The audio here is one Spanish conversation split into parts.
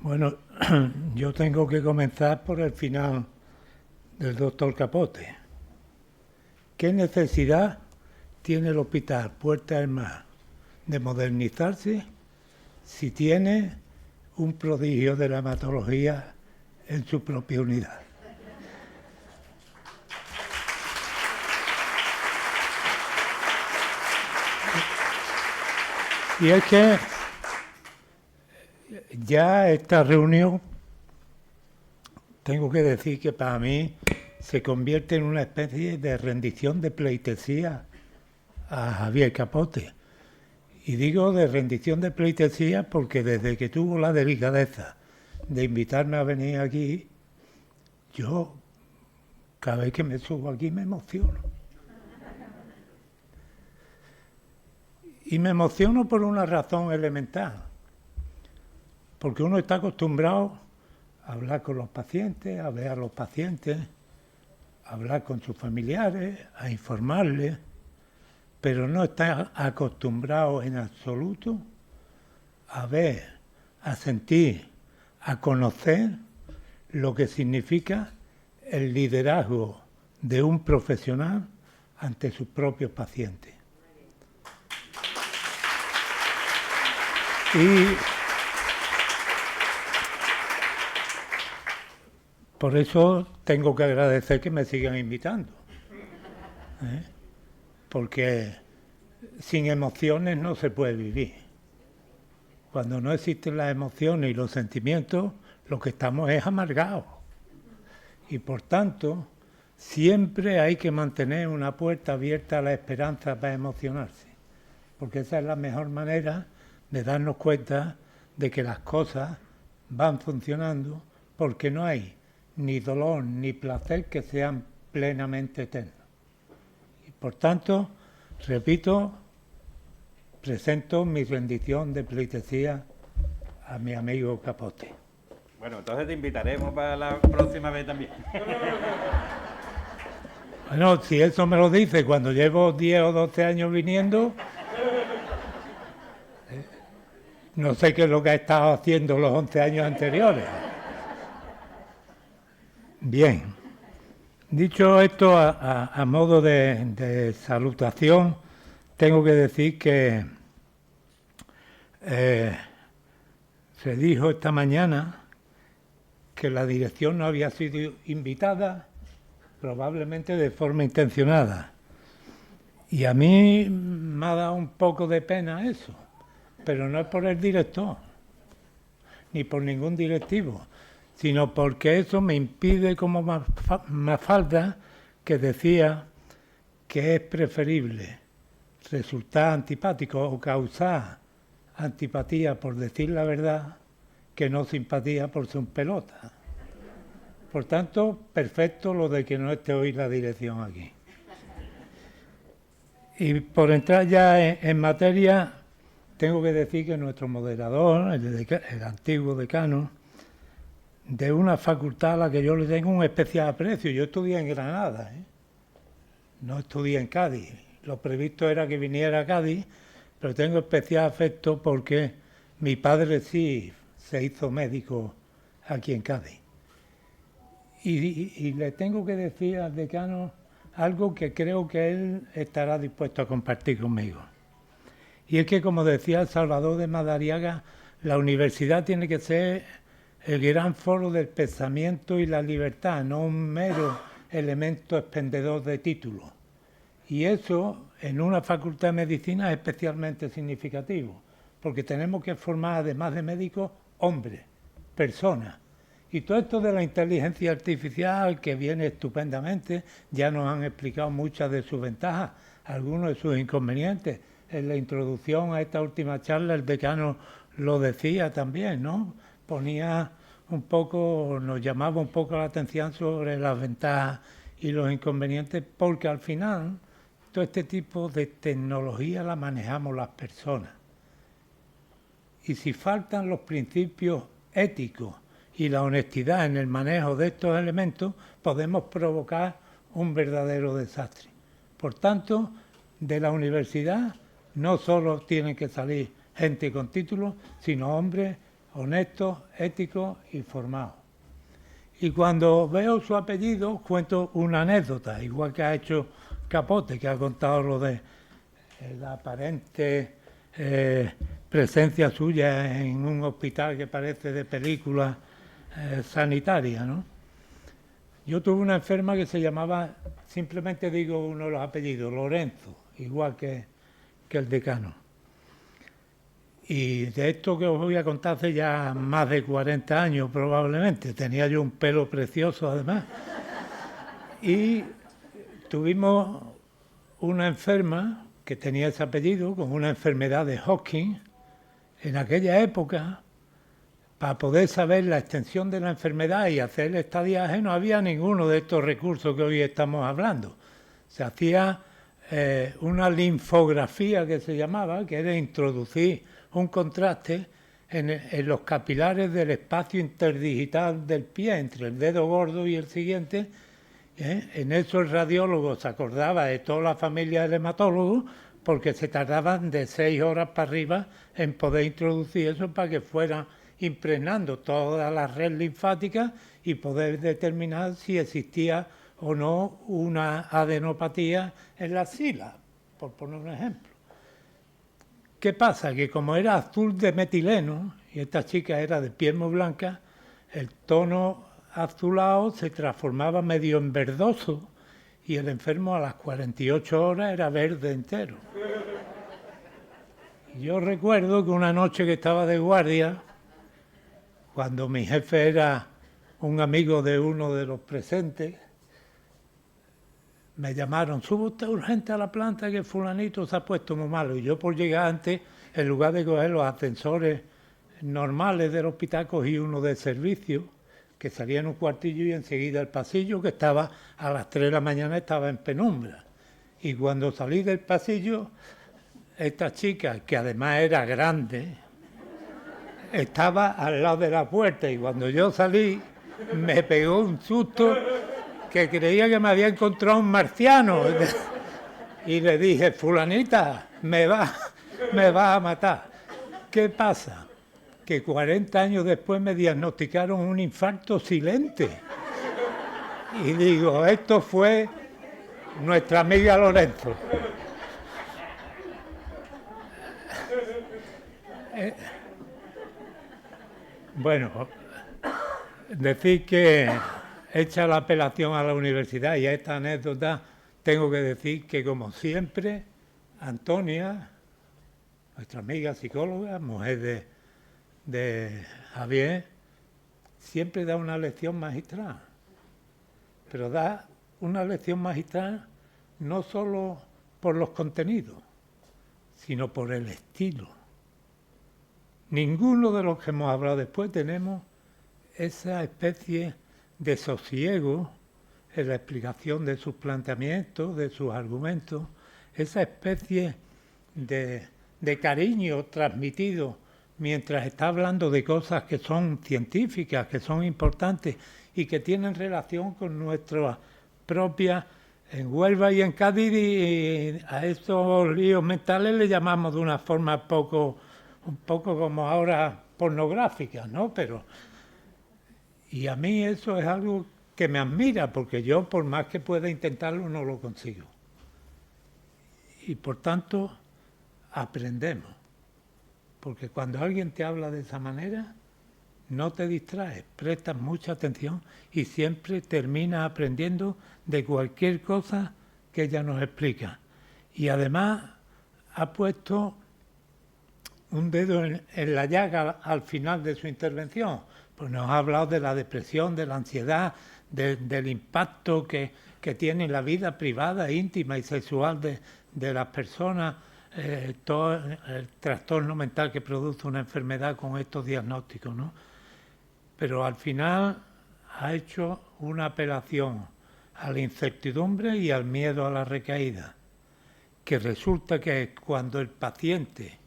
Bueno, yo tengo que comenzar por el final del doctor Capote. ¿Qué necesidad tiene el Hospital Puerta del Mar de modernizarse si tiene un prodigio de la hematología en su propia unidad? Y es que ya esta reunión, tengo que decir que para mí se convierte en una especie de rendición de pleitesía a Javier Capote. Y digo de rendición de pleitesía porque desde que tuvo la delicadeza de invitarme a venir aquí, yo cada vez que me subo aquí me emociono. Y me emociono por una razón elemental, porque uno está acostumbrado a hablar con los pacientes, a ver a los pacientes, a hablar con sus familiares, a informarles, pero no está acostumbrado en absoluto a ver, a sentir, a conocer lo que significa el liderazgo de un profesional ante sus propios pacientes. Y por eso tengo que agradecer que me sigan invitando, porque sin emociones no se puede vivir. Cuando no existen las emociones y los sentimientos, lo que estamos es amargados. Y por tanto, siempre hay que mantener una puerta abierta a la esperanza para emocionarse, porque esa es la mejor manera de darnos cuenta de que las cosas van funcionando, porque no hay ni dolor ni placer que sean plenamente eternos. Y por tanto, repito, presento mi rendición de pleitesía a mi amigo Capote. Bueno, entonces te invitaremos para la próxima vez también. Bueno, si eso me lo dice cuando llevo 10 o 12 años viniendo, no sé qué es lo que ha estado haciendo los 11 años anteriores. Bien, dicho esto a modo de salutación, tengo que decir que se dijo esta mañana que la dirección no había sido invitada, probablemente de forma intencionada. Y a mí me ha dado un poco de pena eso, pero no es por el director, ni por ningún directivo, sino porque eso me impide, como Mafalda, que decía que es preferible resultar antipático o causar antipatía por decir la verdad que no simpatía por ser un pelota. Por tanto, perfecto lo de que no esté hoy la dirección aquí. Y por entrar ya en materia, tengo que decir que nuestro moderador, el antiguo decano, de una facultad a la que yo le tengo un especial aprecio. Yo estudié en Granada, no estudié en Cádiz. Lo previsto era que viniera a Cádiz, pero tengo especial afecto porque mi padre sí se hizo médico aquí en Cádiz. Y le tengo que decir al decano algo que creo que él estará dispuesto a compartir conmigo. Y es que, como decía Salvador de Madariaga, la universidad tiene que ser el gran foro del pensamiento y la libertad, no un mero elemento expendedor de títulos. Y eso, en una facultad de medicina, es especialmente significativo, porque tenemos que formar, además de médicos, hombres, personas. Y todo esto de la inteligencia artificial, que viene estupendamente, ya nos han explicado muchas de sus ventajas, algunos de sus inconvenientes. En la introducción a esta última charla el decano lo decía también, ¿no? Ponía un poco, nos llamaba un poco la atención sobre las ventajas y los inconvenientes, porque al final todo este tipo de tecnología la manejamos las personas. Y si faltan los principios éticos y la honestidad en el manejo de estos elementos, podemos provocar un verdadero desastre. Por tanto, de la universidad no solo tienen que salir gente con títulos, sino hombres honestos, éticos y formados. Y cuando veo su apellido, cuento una anécdota, igual que ha hecho Capote, que ha contado lo de la aparente presencia suya en un hospital que parece de película sanitaria, ¿no? Yo tuve una enferma que se llamaba, simplemente digo uno de los apellidos, Lorenzo, igual que el decano. Y de esto que os voy a contar hace ya más de 40 años probablemente, tenía yo un pelo precioso además. Y tuvimos una enferma que tenía ese apellido, con una enfermedad de Hodgkin. En aquella época, para poder saber la extensión de la enfermedad y hacer el estadiaje, no había ninguno de estos recursos que hoy estamos hablando. Se hacía una linfografía que se llamaba, que era introducir un contraste en los capilares del espacio interdigital del pie, entre el dedo gordo y el siguiente. En eso el radiólogo se acordaba de toda la familia del hematólogo, porque se tardaban de 6 horas para arriba en poder introducir eso para que fuera impregnando toda la red linfática y poder determinar si existía o no una adenopatía en la axila, por poner un ejemplo. ¿Qué pasa? Que como era azul de metileno, y esta chica era de piel muy blanca, el tono azulado se transformaba medio en verdoso y el enfermo a las 48 horas era verde entero. Yo recuerdo que una noche que estaba de guardia, cuando mi jefe era un amigo de uno de los presentes, me llamaron, sube usted urgente a la planta que fulanito se ha puesto muy malo. Y yo por llegar antes, en lugar de coger los ascensores normales del hospital, cogí uno de servicio, que salía en un cuartillo y enseguida el pasillo, que estaba a las 3 de la mañana, estaba en penumbra. Y cuando salí del pasillo, esta chica, que además era grande, estaba al lado de la puerta y cuando yo salí me pegó un susto que creía que me había encontrado un marciano. Y le dije, fulanita, me va a matar. ¿Qué pasa? Que 40 años después me diagnosticaron un infarto silente. Y digo, esto fue nuestra amiga Lorenzo. Bueno, decir que hecha la apelación a la universidad y a esta anécdota, tengo que decir que, como siempre, Antonia, nuestra amiga psicóloga, mujer de Javier, siempre da una lección magistral. Pero da una lección magistral no solo por los contenidos, sino por el estilo. Ninguno de los que hemos hablado después tenemos esa especie de sosiego en la explicación de sus planteamientos, de sus argumentos, esa especie de cariño transmitido mientras está hablando de cosas que son científicas, que son importantes y que tienen relación con nuestra propia. En Huelva y en Cádiz y a estos líos mentales le llamamos de una forma un poco como ahora pornográfica, ¿no? Y a mí eso es algo que me admira, porque yo, por más que pueda intentarlo, no lo consigo. Y por tanto, aprendemos. Porque cuando alguien te habla de esa manera, no te distraes, prestas mucha atención y siempre terminas aprendiendo de cualquier cosa que ella nos explica. Y además ha puesto un dedo en la llaga al final de su intervención, pues nos ha hablado de la depresión, de la ansiedad, del impacto que tiene en la vida privada, íntima y sexual de las personas, todo el trastorno mental que produce una enfermedad con estos diagnósticos, ¿no? Pero al final ha hecho una apelación a la incertidumbre y al miedo a la recaída, que resulta que cuando el paciente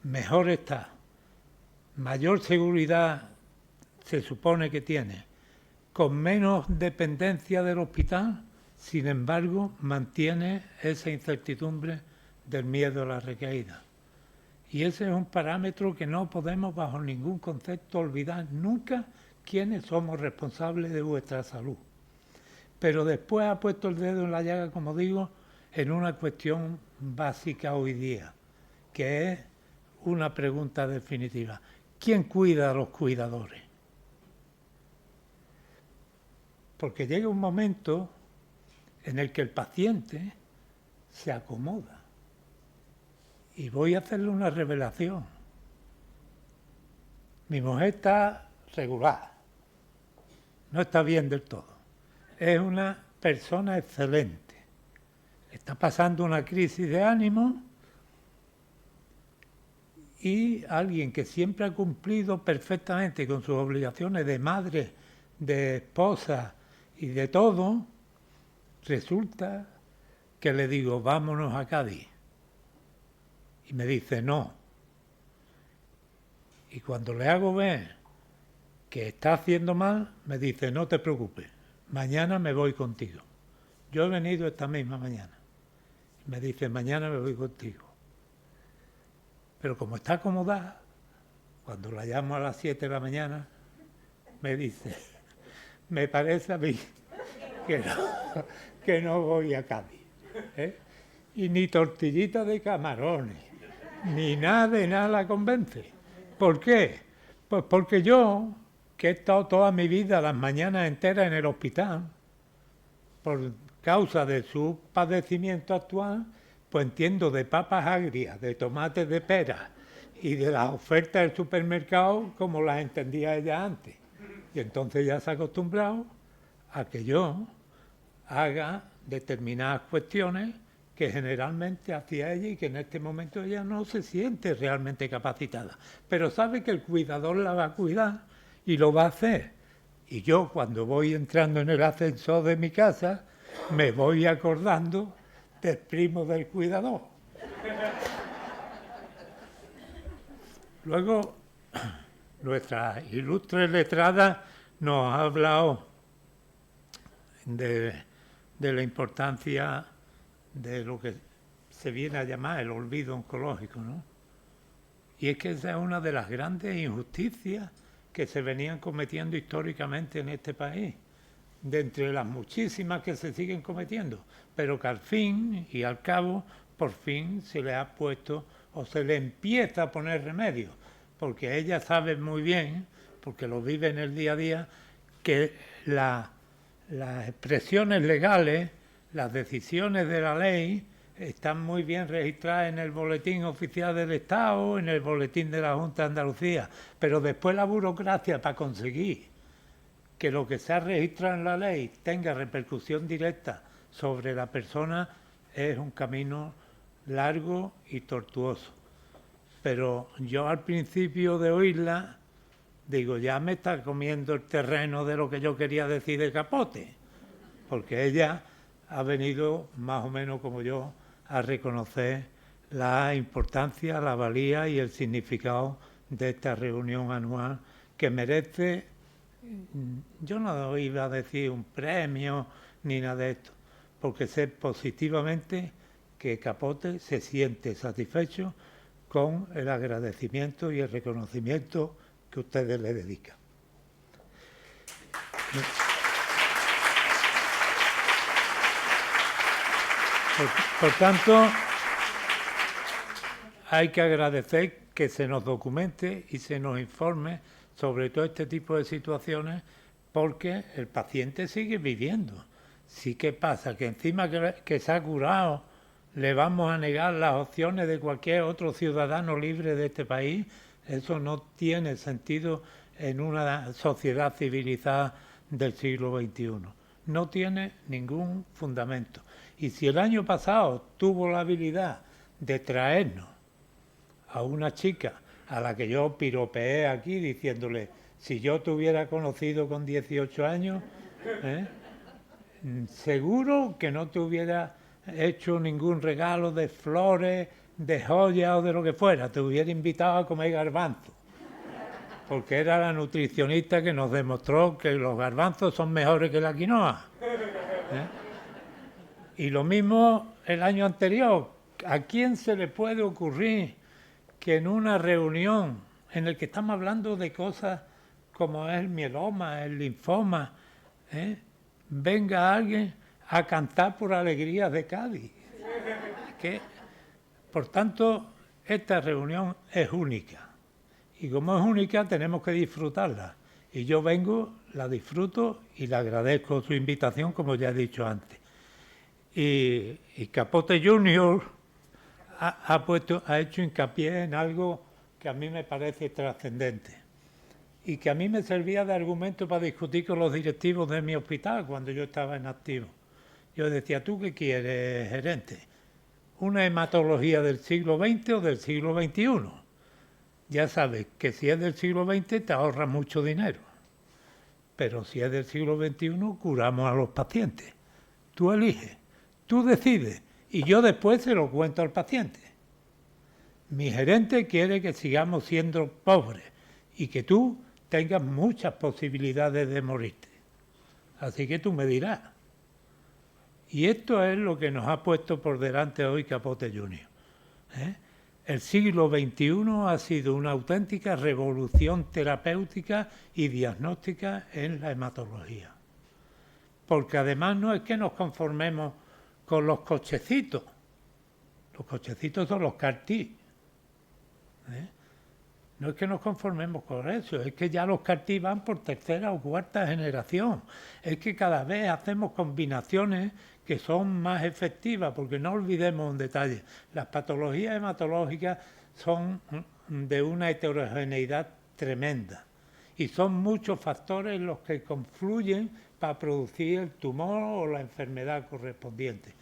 mejor está, mayor seguridad se supone que tiene, con menos dependencia del hospital, sin embargo, mantiene esa incertidumbre del miedo a la recaída. Y ese es un parámetro que no podemos bajo ningún concepto olvidar nunca quiénes somos responsables de vuestra salud. Pero después ha puesto el dedo en la llaga, como digo, en una cuestión básica hoy día, que es una pregunta definitiva. ¿Quién cuida a los cuidadores? Porque llega un momento en el que el paciente se acomoda. Y voy a hacerle una revelación. Mi mujer está regular, no está bien del todo. Es una persona excelente. Está pasando una crisis de ánimo y alguien que siempre ha cumplido perfectamente con sus obligaciones de madre, de esposa y de todo, resulta que le digo, vámonos a Cádiz. Y me dice, no. Y cuando le hago ver que está haciendo mal, me dice, no te preocupes, mañana me voy contigo. Yo he venido esta misma mañana. Y me dice, mañana me voy contigo. Pero como está acomodada, cuando la llamo a las 7 de la mañana, me dice, me parece a mí que no voy a Cádiz. ¿Eh? Y ni tortillita de camarones, ni nada de nada la convence. ¿Por qué? Pues porque yo, que he estado toda mi vida las mañanas enteras en el hospital, por causa de su padecimiento actual, pues entiendo de papas agrias, de tomates de pera y de las ofertas del supermercado como las entendía ella antes. Y entonces ya se ha acostumbrado a que yo haga determinadas cuestiones que generalmente hacía ella y que en este momento ella no se siente realmente capacitada. Pero sabe que el cuidador la va a cuidar y lo va a hacer. Y yo cuando voy entrando en el ascensor de mi casa, me voy acordando del primo del cuidador. Luego, nuestra ilustre letrada nos ha hablado de la importancia de lo que se viene a llamar el olvido oncológico, ¿no? Y es que esa es una de las grandes injusticias que se venían cometiendo históricamente en este país, de entre las muchísimas que se siguen cometiendo, pero que al fin y al cabo, por fin se le ha puesto o se le empieza a poner remedio, porque ella sabe muy bien, porque lo vive en el día a día, que las expresiones legales, las decisiones de la ley, están muy bien registradas en el Boletín Oficial del Estado, en el Boletín de la Junta de Andalucía, pero después la burocracia para conseguir que lo que se ha registrado en la ley tenga repercusión directa sobre la persona es un camino largo y tortuoso. Pero yo al principio de oírla, digo, ya me está comiendo el terreno de lo que yo quería decir de Capote, porque ella ha venido más o menos como yo a reconocer la importancia, la valía y el significado de esta reunión anual que merece, yo no iba a decir un premio ni nada de esto, porque sé positivamente que Capote se siente satisfecho con el agradecimiento y el reconocimiento que ustedes le dedican. Por tanto, hay que agradecer que se nos documente y se nos informe sobre todo este tipo de situaciones, porque el paciente sigue viviendo. Sí que pasa que encima que se ha curado le vamos a negar las opciones de cualquier otro ciudadano libre de este país. Eso no tiene sentido en una sociedad civilizada del siglo XXI. No tiene ningún fundamento. Y si el año pasado tuvo la habilidad de traernos a una chica a la que yo piropeé aquí diciéndole, si yo te hubiera conocido con 18 años, seguro que no te hubiera hecho ningún regalo de flores, de joyas o de lo que fuera, te hubiera invitado a comer garbanzos, porque era la nutricionista que nos demostró que los garbanzos son mejores que la quinoa. Y lo mismo el año anterior. ¿A quién se le puede ocurrir que en una reunión en la que estamos hablando de cosas como es el mieloma, el linfoma, venga alguien a cantar por alegría de Cádiz. Por tanto, esta reunión es única. Y como es única, tenemos que disfrutarla. Y yo vengo, la disfruto y le agradezco su invitación, como ya he dicho antes. Y Capote Junior ha hecho hincapié en algo que a mí me parece trascendente y que a mí me servía de argumento para discutir con los directivos de mi hospital cuando yo estaba en activo. Yo decía, ¿tú qué quieres, gerente? ¿Una hematología del siglo XX o del siglo XXI? Ya sabes que si es del siglo XX te ahorras mucho dinero, pero si es del siglo XXI curamos a los pacientes. Tú eliges, tú decides y yo después se lo cuento al paciente. Mi gerente quiere que sigamos siendo pobres y que tú tengas muchas posibilidades de morirte. Así que tú me dirás. Y esto es lo que nos ha puesto por delante hoy Capote Junior. El siglo XXI ha sido una auténtica revolución terapéutica y diagnóstica en la hematología. Porque además no es que nos conformemos con los cochecitos. Los cochecitos son los CAR-T. No es que nos conformemos con eso, es que ya los CAR-T van por tercera o cuarta generación. Es que cada vez hacemos combinaciones que son más efectivas, porque no olvidemos un detalle. Las patologías hematológicas son de una heterogeneidad tremenda y son muchos factores los que confluyen para producir el tumor o la enfermedad correspondiente.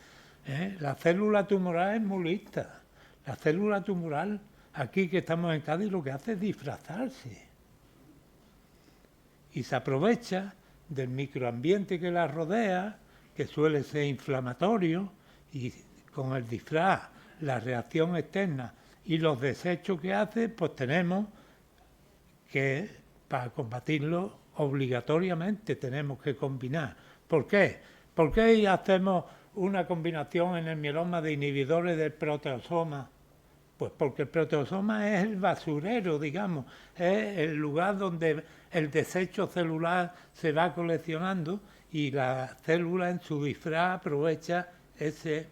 La célula tumoral es muy lista. La célula tumoral, aquí que estamos en Cádiz, lo que hace es disfrazarse y se aprovecha del microambiente que la rodea, que suele ser inflamatorio, y con el disfraz, la reacción externa y los desechos que hace, pues tenemos que, para combatirlo, obligatoriamente tenemos que combinar. ¿Por qué? ¿Por qué hacemos una combinación en el mieloma de inhibidores del proteasoma? Pues porque el proteasoma es el basurero, digamos, es el lugar donde el desecho celular se va coleccionando y la célula en su disfraz aprovecha ese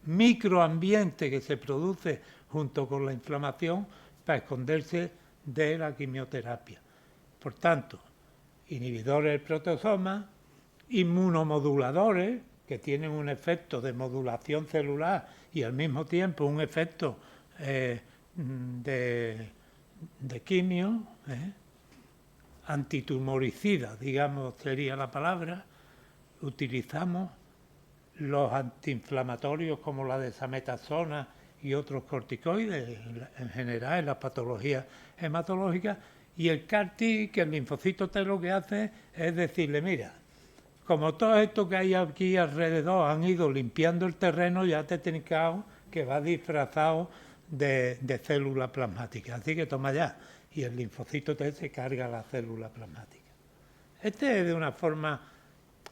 microambiente que se produce junto con la inflamación para esconderse de la quimioterapia. Por tanto, inhibidores del proteasoma, inmunomoduladores que tienen un efecto de modulación celular y al mismo tiempo un efecto de quimio, antitumoricida, digamos, sería la palabra. Utilizamos los antiinflamatorios como la desametasona y otros corticoides, en general en las patologías hematológicas, y el CAR-T, que el linfocito T lo que hace es decirle, mira, como todo esto que hay aquí alrededor han ido limpiando el terreno, ya te he trincado que va disfrazado de célula plasmática. Así que toma ya. Y el linfocito T se carga la célula plasmática. Este es de una forma,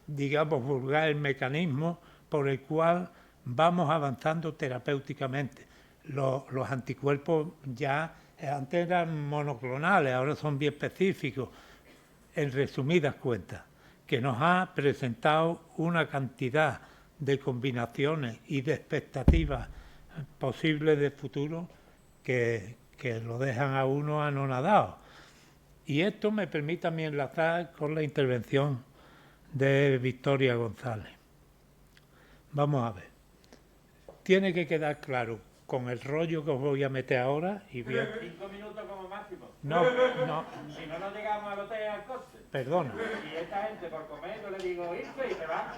digamos, vulgar el mecanismo por el cual vamos avanzando terapéuticamente. Los anticuerpos ya antes eran monoclonales, ahora son biespecíficos. En resumidas cuentas, que nos ha presentado una cantidad de combinaciones y de expectativas posibles de futuro que lo dejan a uno anonadado. Y esto me permite a mí enlazar con la intervención de Victoria González. Vamos a ver. Tiene que quedar claro con el rollo que os voy a meter ahora y bien. 5 minutos como máximo. No. Si no llegamos al hotel al coche. Perdona. Y esta gente por comer yo le digo irse y se va.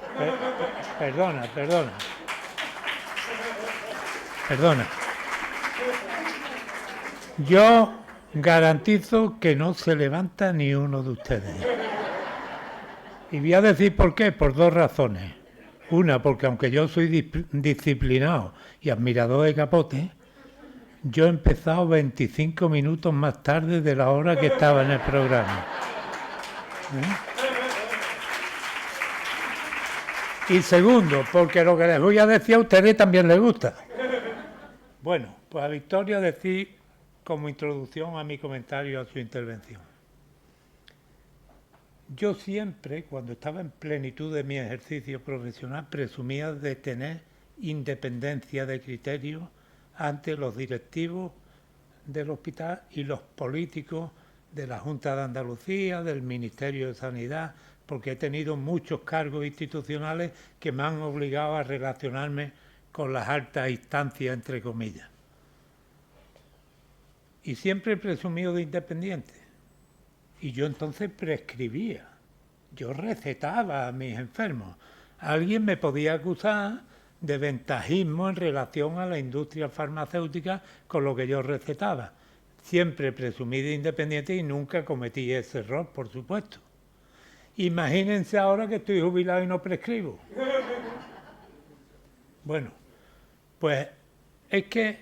Perdona. Yo garantizo que no se levanta ni uno de ustedes. Y voy a decir por qué, por dos razones. Una, porque aunque yo soy disciplinado y admirador de Capote, yo he empezado 25 minutos más tarde de la hora que estaba en el programa. Y segundo, porque lo que les voy a decir a ustedes también les gusta. Bueno, pues a Victoria decir como introducción a mi comentario, a su intervención. Yo siempre, cuando estaba en plenitud de mi ejercicio profesional, presumía de tener independencia de criterio ante los directivos del hospital y los políticos de la Junta de Andalucía, del Ministerio de Sanidad, porque he tenido muchos cargos institucionales que me han obligado a relacionarme con las altas instancias, entre comillas. Y siempre he presumido de independiente. Y yo entonces prescribía, yo recetaba a mis enfermos. Alguien me podía acusar de ventajismo en relación a la industria farmacéutica con lo que yo recetaba. Siempre presumí de independiente y nunca cometí ese error, por supuesto. Imagínense ahora que estoy jubilado y no prescribo. Bueno, pues es que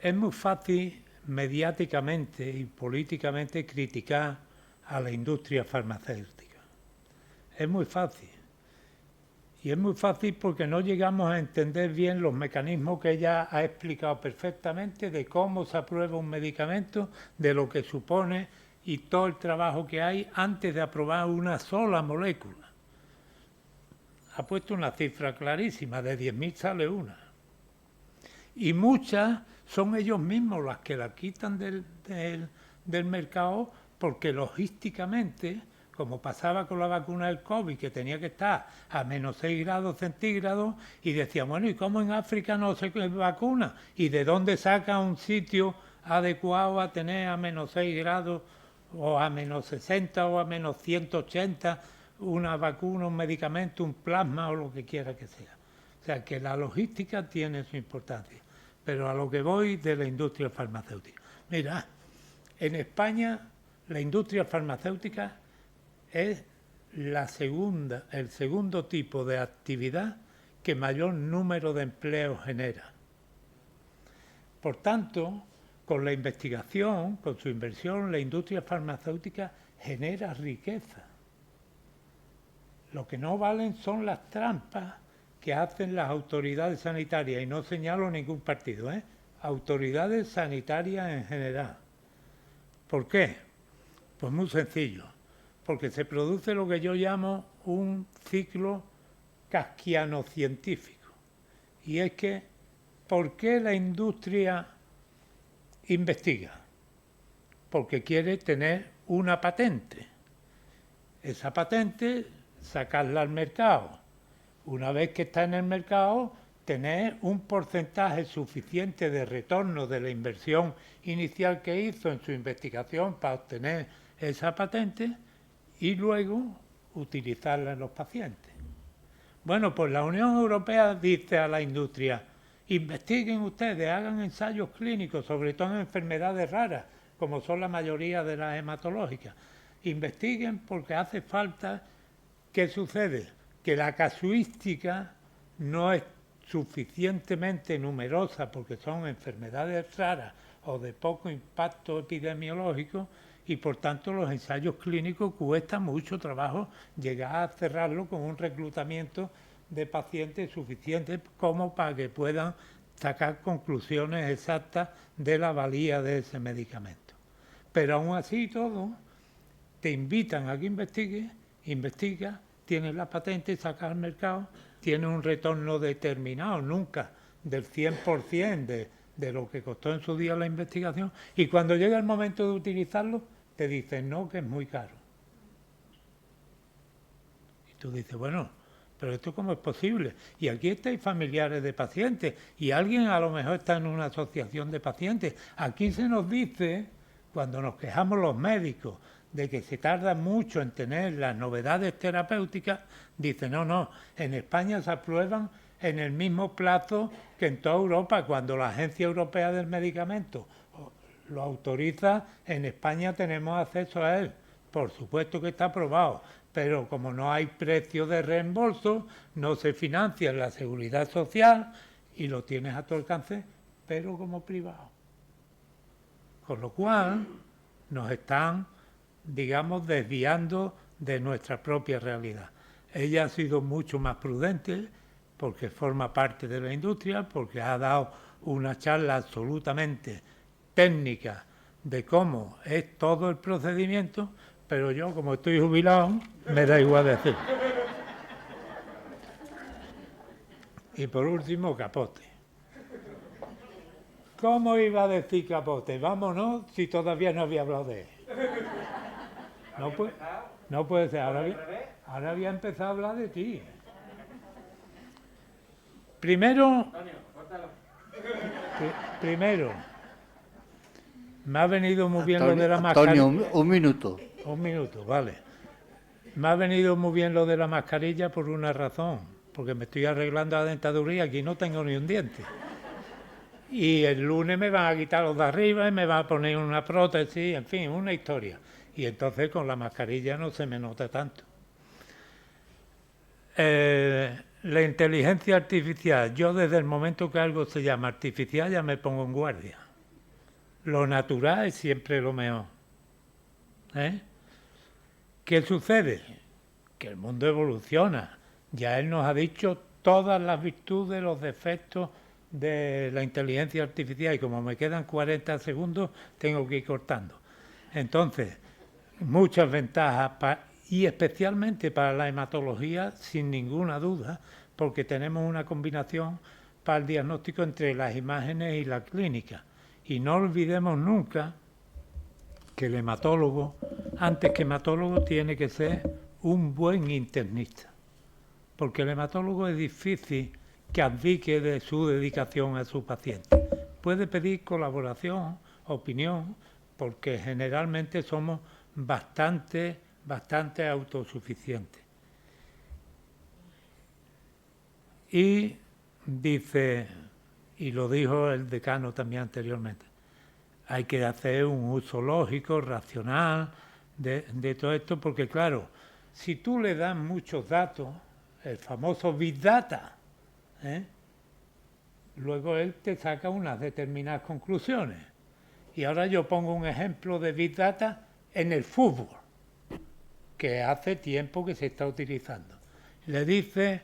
es muy fácil mediáticamente y políticamente criticar a la industria farmacéutica. Es muy fácil. Y es muy fácil porque no llegamos a entender bien los mecanismos que ella ha explicado perfectamente de cómo se aprueba un medicamento, de lo que supone y todo el trabajo que hay antes de aprobar una sola molécula. Ha puesto una cifra clarísima, de 10.000 sale una. Y muchas son ellos mismos las que la quitan del mercado porque logísticamente, como pasaba con la vacuna del COVID, que tenía que estar a menos 6 grados centígrados, y decían, bueno, ¿y cómo en África no se vacuna? ¿Y de dónde saca un sitio adecuado a tener a menos 6 grados o a menos 60 o a menos 180 una vacuna, un medicamento, un plasma o lo que quiera que sea? O sea, que la logística tiene su importancia. Pero a lo que voy de la industria farmacéutica. Mira, en España la industria farmacéutica es el segundo tipo de actividad que mayor número de empleos genera. Por tanto, con la investigación, con su inversión, la industria farmacéutica genera riqueza. Lo que no valen son las trampas que hacen las autoridades sanitarias, y no señalo ningún partido, autoridades sanitarias en general. ¿Por qué? Pues muy sencillo, porque se produce lo que yo llamo un ciclo kafkiano-científico. Y es que, ¿por qué la industria investiga? Porque quiere tener una patente. Esa patente, sacarla al mercado. Una vez que está en el mercado, tener un porcentaje suficiente de retorno de la inversión inicial que hizo en su investigación para obtener esa patente y luego utilizarla en los pacientes. Bueno, pues la Unión Europea dice a la industria, investiguen ustedes, hagan ensayos clínicos, sobre todo en enfermedades raras, como son la mayoría de las hematológicas. Investiguen porque hace falta. ¿Qué sucede? Que la casuística no es suficientemente numerosa porque son enfermedades raras o de poco impacto epidemiológico y por tanto los ensayos clínicos cuesta mucho trabajo llegar a cerrarlo con un reclutamiento de pacientes suficiente como para que puedan sacar conclusiones exactas de la valía de ese medicamento. Pero aún así todo, te invitan a que investiga, tienes la patente, sacas al mercado, tienes un retorno determinado, nunca del 100% de lo que costó en su día la investigación, y cuando llega el momento de utilizarlo, te dicen no, que es muy caro. Y tú dices, bueno, pero esto cómo es posible. Y aquí estáis familiares de pacientes, y alguien a lo mejor está en una asociación de pacientes. Aquí se nos dice, cuando nos quejamos los médicos, de que se tarda mucho en tener las novedades terapéuticas, dice, no, en España se aprueban en el mismo plazo que en toda Europa. Cuando la Agencia Europea del Medicamento lo autoriza, en España tenemos acceso a él. Por supuesto que está aprobado, pero como no hay precio de reembolso, no se financia en la seguridad social y lo tienes a tu alcance, pero como privado. Con lo cual nos están, digamos, desviando de nuestra propia realidad. Ella ha sido mucho más prudente porque forma parte de la industria, porque ha dado una charla absolutamente técnicas de cómo es todo el procedimiento, pero yo, como estoy jubilado, me da igual decir. Y por último, Capote. ¿Cómo iba a decir Capote? Vámonos, si todavía no había hablado de él. No puede ser. Ahora había empezado a hablar de ti. Primero, me ha venido muy bien lo de la mascarilla. Antonio, un minuto. Un minuto, vale. Me ha venido muy bien lo de la mascarilla por una razón, porque me estoy arreglando la dentadura y aquí no tengo ni un diente. Y el lunes me van a quitar los de arriba y me van a poner una prótesis, en fin, una historia. Y entonces con la mascarilla no se me nota tanto. La inteligencia artificial, yo desde el momento que algo se llama artificial ya me pongo en guardia. Lo natural es siempre lo mejor. ¿Qué sucede? Que el mundo evoluciona. Ya él nos ha dicho todas las virtudes, los defectos de la inteligencia artificial y como me quedan 40 segundos tengo que ir cortando. Entonces, muchas ventajas y especialmente para la hematología, sin ninguna duda, porque tenemos una combinación para el diagnóstico entre las imágenes y la clínica. Y no olvidemos nunca que el hematólogo, antes que hematólogo, tiene que ser un buen internista, porque el hematólogo es difícil que abdique de su dedicación a su paciente. Puede pedir colaboración, opinión, porque generalmente somos bastante autosuficientes. Y dice, y lo dijo el decano también anteriormente, hay que hacer un uso lógico, racional de todo esto, porque claro, si tú le das muchos datos, el famoso Big Data, luego él te saca unas determinadas conclusiones. Y ahora yo pongo un ejemplo de Big Data en el fútbol, que hace tiempo que se está utilizando. Le dice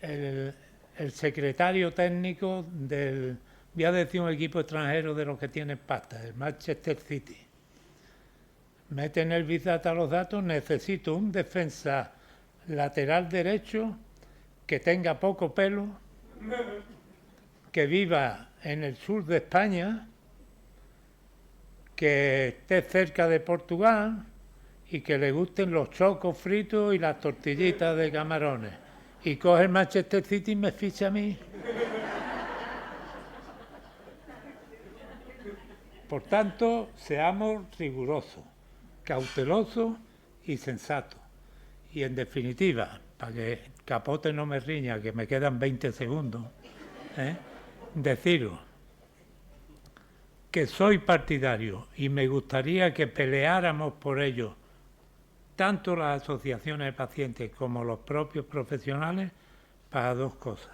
el secretario técnico del, voy a decir un equipo extranjero de los que tienen pasta, el Manchester City. Mete en el Big Data los datos, necesito un defensa lateral derecho que tenga poco pelo, que viva en el sur de España, que esté cerca de Portugal y que le gusten los chocos fritos y las tortillitas de camarones. Y coge el Manchester City y me ficha a mí. Por tanto, seamos rigurosos, cautelosos y sensatos. Y en definitiva, para que Capote no me riña, que me quedan 20 segundos, deciros que soy partidario y me gustaría que peleáramos por ello, tanto las asociaciones de pacientes como los propios profesionales, para dos cosas.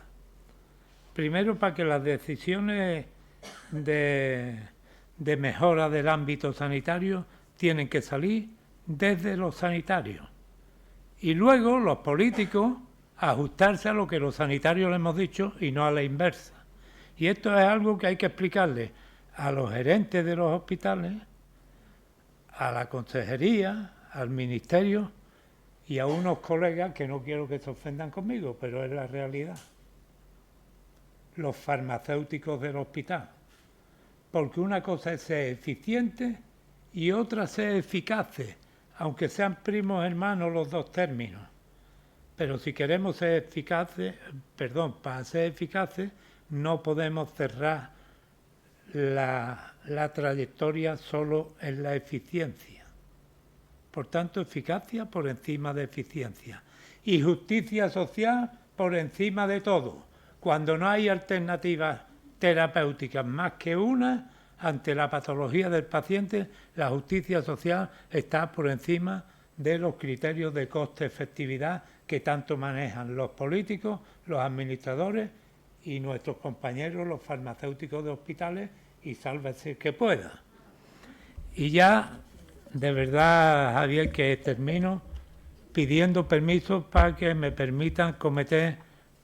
Primero, para que las decisiones de mejora del ámbito sanitario tienen que salir desde los sanitarios. Y luego los políticos ajustarse a lo que los sanitarios les hemos dicho y no a la inversa. Y esto es algo que hay que explicarle a los gerentes de los hospitales, a la consejería, al ministerio y a unos colegas que no quiero que se ofendan conmigo, pero es la realidad. Los farmacéuticos del hospital. Porque una cosa es ser eficiente y otra ser eficaces, aunque sean primos hermanos los dos términos. Pero si queremos ser eficaces, para ser eficaces no podemos cerrar la trayectoria solo en la eficiencia. Por tanto, eficacia por encima de eficiencia. Y justicia social por encima de todo. Cuando no hay alternativas terapéuticas más que una, ante la patología del paciente, la justicia social está por encima de los criterios de coste-efectividad que tanto manejan los políticos, los administradores y nuestros compañeros, los farmacéuticos de hospitales, y sálvese el que pueda. Y ya, de verdad, Javier, que termino pidiendo permiso para que me permitan cometer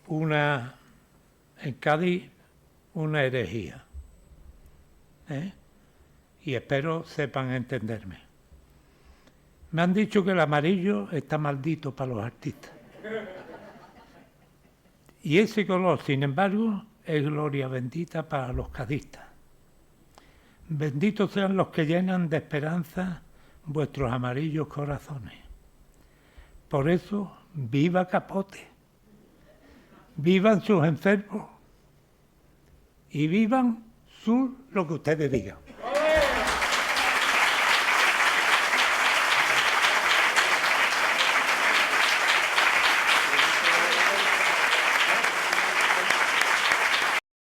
en Cádiz una herejía. y espero sepan entenderme. Me han dicho que el amarillo está maldito para los artistas. Y ese color, sin embargo, es gloria bendita para los cadistas. Benditos sean los que llenan de esperanza vuestros amarillos corazones. Por eso, viva Capote, vivan sus enfermos y vivan lo que ustedes digan.